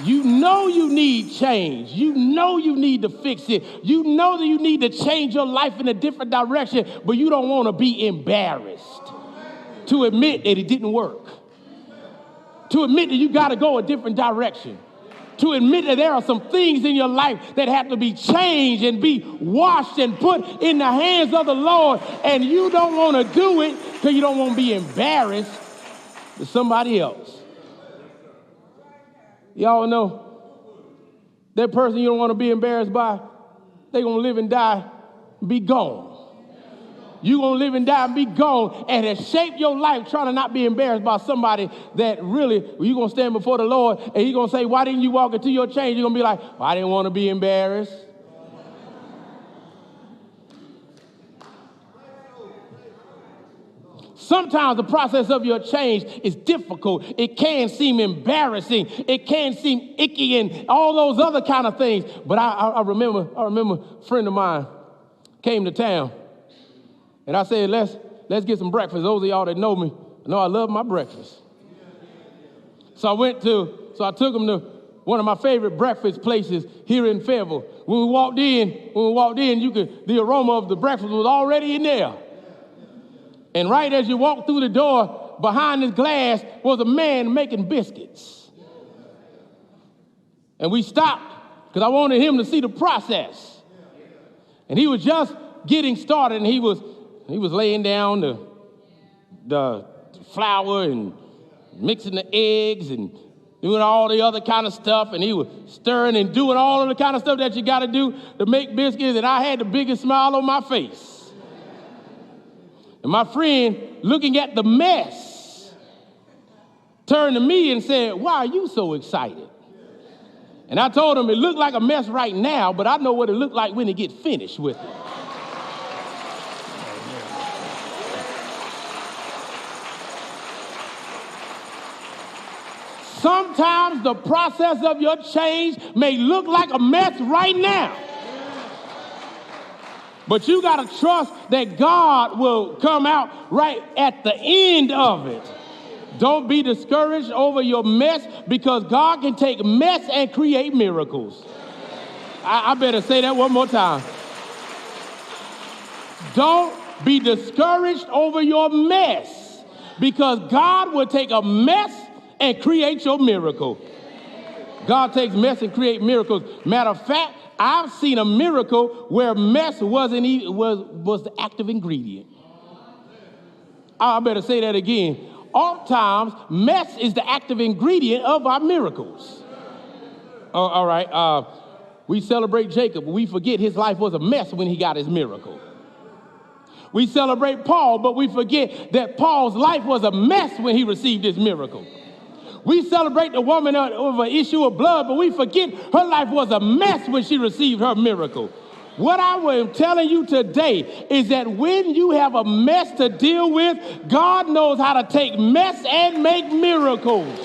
You know you need change. You know you need to fix it. You know that you need to change your life in a different direction, but you don't want to be embarrassed to admit that it didn't work. To admit that you got to go a different direction. To admit that there are some things in your life that have to be changed and be washed and put in the hands of the Lord, and you don't want to do it because you don't want to be embarrassed to somebody else. Y'all know that person you don't want to be embarrassed by, they're going to live and die and be gone. You're going to live and die and be gone, and it shaped your life trying to not be embarrassed by somebody that really, you're going to stand before the Lord, and he's going to say, why didn't you walk into your change? You're going to be like, well, I didn't want to be embarrassed. Sometimes the process of your change is difficult. It can seem embarrassing. It can seem icky and all those other kind of things. But I remember a friend of mine came to town, and I said, let's get some breakfast. Those of y'all that know me know I love my breakfast. So I took him to one of my favorite breakfast places here in Fayetteville. When we walked in, the aroma of the breakfast was already in there. And right as you walk through the door, behind this glass was a man making biscuits. And we stopped because I wanted him to see the process. And he was just getting started, and he was laying down the flour and mixing the eggs and doing all the other kind of stuff, and he was stirring and doing all of the kind of stuff that you got to do to make biscuits, and I had the biggest smile on my face. And my friend, looking at the mess, turned to me and said, why are you so excited? And I told him it looked like a mess right now, but I know what it looked like when it gets finished with it. Sometimes the process of your change may look like a mess right now. But you got to trust that God will come out right at the end of it. Don't be discouraged over your mess, because God can take mess and create miracles. I better say that one more time. Don't be discouraged over your mess, because God will take a mess and create your miracle. God takes mess and create miracles. Matter of fact, I've seen a miracle where mess was the active ingredient. I better say that again. Oftentimes, mess is the active ingredient of our miracles. All right. We celebrate Jacob, but we forget his life was a mess when he got his miracle. We celebrate Paul, but we forget that Paul's life was a mess when he received his miracle. We celebrate the woman of an issue of blood, but we forget her life was a mess when she received her miracle. What I am telling you today is that when you have a mess to deal with, God knows how to take mess and make miracles.